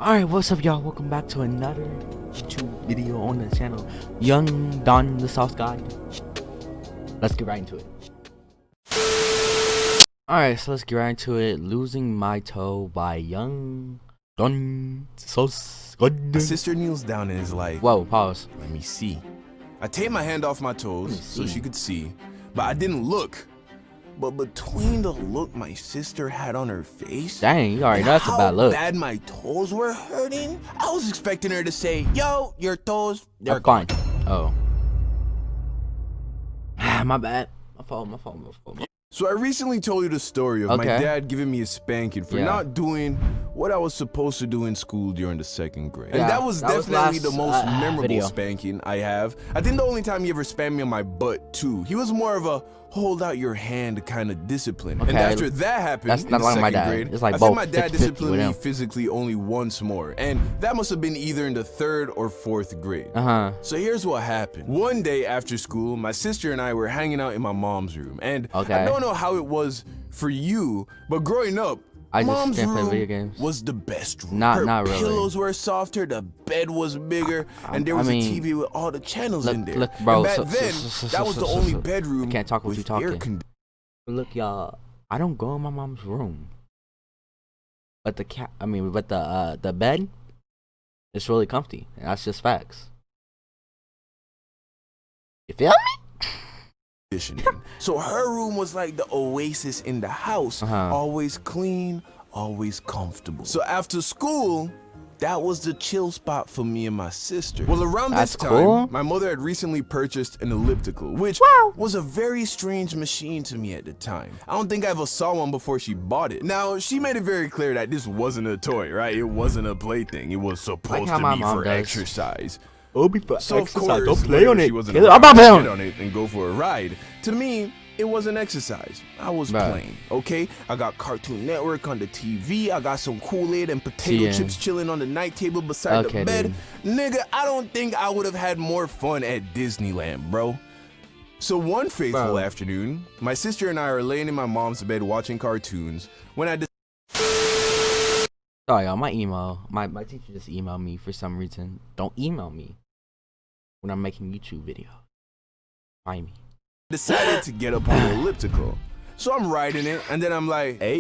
Alright, what's up y'all? Welcome back to another YouTube video on the channel, Young Don the Sauce Guide. Let's get right into it. Alright, so let's get right into it. Losing My Toe by Young Don the Sauce Guide. My sister kneels down and is like, whoa, pause. let me see. I take my hand off my toes so she could see, but I didn't look. But between the look my sister had on her face, Dang, you already know that's a bad look. how bad my toes were hurting, I was expecting her to say, yo, your toes, they're I'm fine. gone. Oh. My bad. My fault. So I recently told you the story of my dad giving me a spanking for not doing what I was supposed to do in school during the 2nd grade. And that was definitely the most memorable spanking I have. I think the only time he ever spanked me on my butt too. He was more of a hold out your hand kind of discipline. And after that happened in the 2nd grade, it's like I think my dad disciplined me physically only once more. And that must have been either in the 3rd or 4th grade. So here's what happened. One day after school, my sister and I were hanging out in my mom's room. And I don't know how it was for you, but growing up, Mom's room was the best room. Not really. Pillows were softer, the bed was bigger, and there was a TV with all the channels in there. Look, bro, and back then, that was the only bedroom. I can't talk with you talking. Look, y'all, I don't go in my mom's room, but the bed, it's really comfy. And that's just facts. You feel me? So her room was like the oasis in the house, always clean, always comfortable. So after school, that was the chill spot for me and my sister. Well, around this time, my mother had recently purchased an elliptical, which was a very strange machine to me at the time. I don't think I ever saw one before she bought it. Now, she made it very clear that this wasn't a toy, right? It wasn't a plaything. It was supposed to be for exercise. So of course, don't play on it. She wasn't allowed to sit on it and go for a ride. To me, it was an exercise. I was playing, okay? I got Cartoon Network on the TV. I got some Kool-Aid and potato chips chilling on the night table beside the bed. Nigga, I don't think I would have had more fun at Disneyland, bro. So one fateful afternoon, my sister and I are laying in my mom's bed watching cartoons when I Sorry, y'all, my teacher just emailed me for some reason. Don't email me when I'm making YouTube videos. Find me. Decided to get up on the elliptical. So I'm riding it, and then I'm like, hey,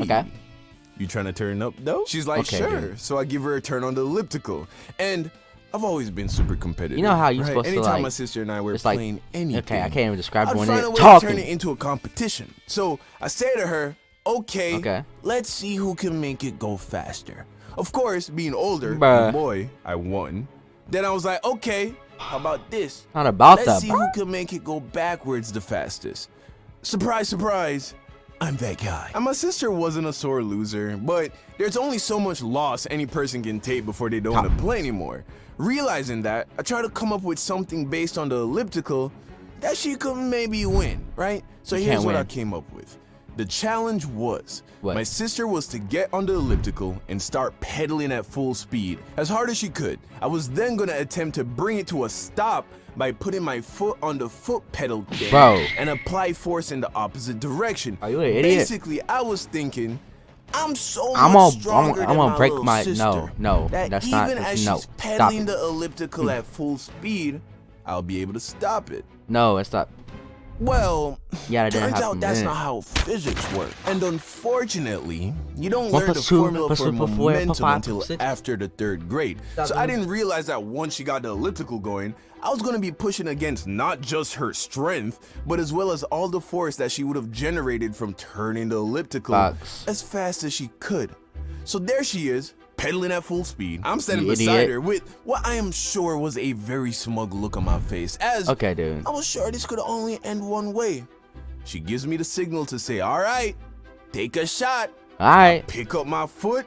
you trying to turn up though? She's like, sure. Dude. So I give her a turn on the elliptical. And I've always been super competitive. You know how you're supposed to Anytime my sister and I were playing anything, okay, I can't even describe it when I'd it's find a way to turn it into a competition. So I say to her, okay, let's see who can make it go faster. Of course, being older, boy, I won. Then I was like, okay, how about this? Not about Let's see who can make it go backwards the fastest. Surprise, surprise, I'm that guy. And my sister wasn't a sore loser, but there's only so much loss any person can take before they don't want to play anymore. Realizing that, I tried to come up with something based on the elliptical that she could maybe win, right? So here's what I came up with. The challenge was, my sister was to get on the elliptical and start pedaling at full speed, as hard as she could. I was then gonna attempt to bring it to a stop by putting my foot on the foot pedal there and apply force in the opposite direction. Are you an idiot? Basically, I was thinking, I'm so much stronger than my little sister that even as she's pedaling the elliptical at full speed, I'll be able to stop it. No, it's not. Well, turns out that's not how physics work. And unfortunately, you don't learn the formula for momentum until after the 3rd grade. So I didn't realize that once she got the elliptical going, I was going to be pushing against not just her strength, but as well as all the force that she would have generated from turning the elliptical as fast as she could. So there she is, pedaling at full speed. I'm standing beside her with what I am sure was a very smug look on my face, as I was sure this could only end one way. She gives me the signal to say, all right, take a shot. All right. Pick up my foot,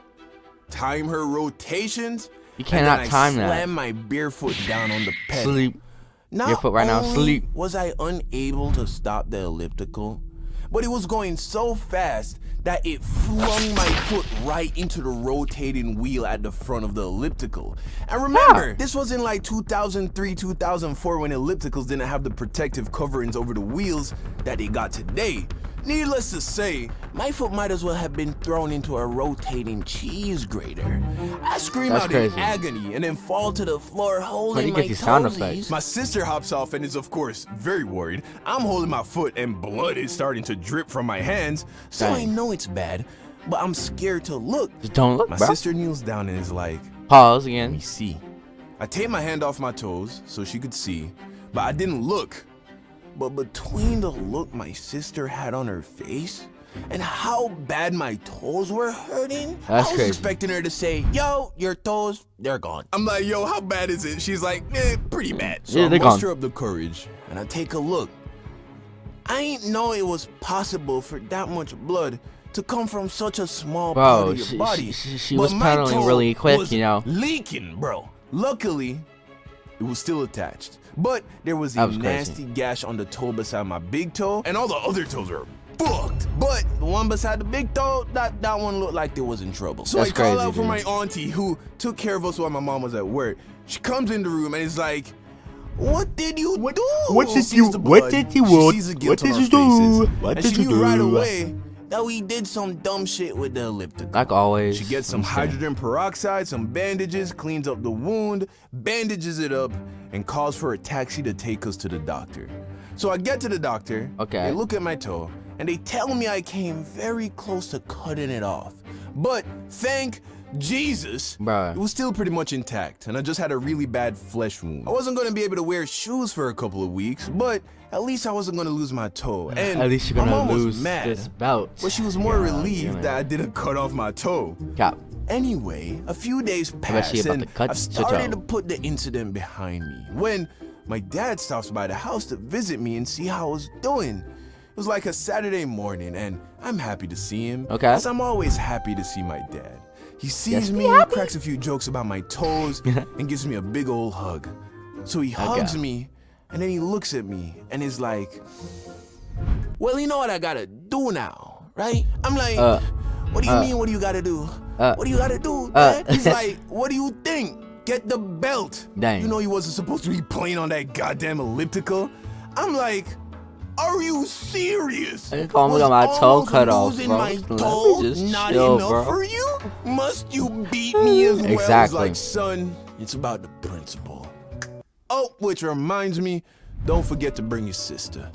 time her rotations. You cannot time that. Slam my bare foot down on the pedal. Sleep. Your foot right now. Sleep. Was I unable to stop the elliptical, but it was going so fast that it flung my foot right into the rotating wheel at the front of the elliptical. And remember, this was in like 2003, 2004 when ellipticals didn't have the protective coverings over the wheels that they got today. Needless to say, my foot might as well have been thrown into a rotating cheese grater. I scream out in agony and then fall to the floor holding my toesies. My sister hops off and is of course very worried. I'm holding my foot and blood is starting to drip from my hands, so I know it's bad, but I'm scared to look. Just don't look, My bro. sister kneels down and is like, pause again. Let me see. I take my hand off my toes so she could see, but I didn't look. But between the look my sister had on her face and how bad my toes were hurting, I was expecting her to say, yo, your toes, they're gone. I'm like, yo, how bad is it? She's like, pretty bad. So I muster up the courage and I take a look. I ain't know it was possible for that much blood to come from such a small part of your body. She was pedaling really quick, you know. Leaking, bro. Luckily, it was still attached. But there was a nasty gash on the toe beside my big toe, and all the other toes were fucked. But the one beside the big toe, that one looked like it was in trouble. So I call out for my auntie who took care of us while my mom was at work. She comes in the room and is like, what did you do? What did you do? What did you do? And she knew right away that we did some dumb shit with the elliptical. Like always. She gets some hydrogen peroxide, some bandages, cleans up the wound, bandages it up, and calls for a taxi to take us to the doctor. So I get to the doctor, they look at my toe, and they tell me I came very close to cutting it off. But thank Jesus, it was still pretty much intact, and I just had a really bad flesh wound. I wasn't gonna be able to wear shoes for a couple of weeks, but at least I wasn't gonna lose my toe. And at least you're gonna lose this bout. But she was more relieved that I didn't cut off my toe. Anyway, a few days passed, and I've started to put the incident behind me when my dad stops by the house to visit me and see how I was doing. It was like a Saturday morning, and I'm happy to see him, because I'm always happy to see my dad. He sees me, cracks a few jokes about my toes, and gives me a big old hug. So he hugs me, and then he looks at me, and is like, well, you know what I gotta do now, right? I'm like, what do you mean, what do you gotta do? What do you gotta do, Dad? He's like, what do you think? Get the belt. Dang. You know he wasn't supposed to be playing on that goddamn elliptical. I'm like, are you serious? I call me my toe cut off, bro. My toe not chill, enough bro. for you? Must you beat me as well? Exactly. Like, son, it's about the principle. Oh, which reminds me, don't forget to bring your sister.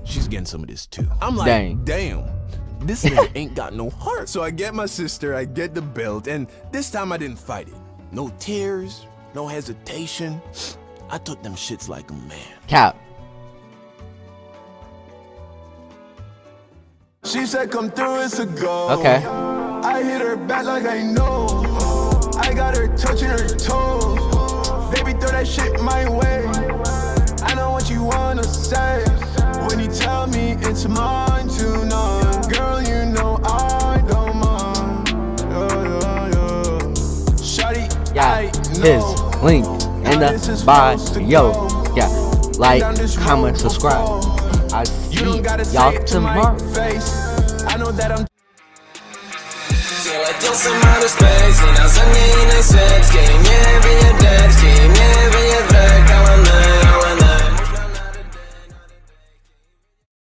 She's getting some of this too. I'm like, damn. This nigga ain't got no heart. So I get my sister, I get the belt, and this time I didn't fight it. No tears, no hesitation. I took them shits like a man. Cap. She said, come through, it's a go. Okay. I hit her back like I know. I got her touching her toes. Baby, throw that shit my way. I know what you wanna say. When you tell me it's mine to none. Girl, you know I don't mind. Shawty, his link in the bio. Yeah, like, comment, subscribe. I see y'all tomorrow. I know that I'm Leciał sam outer space i na zamienę serc. Game, yeah,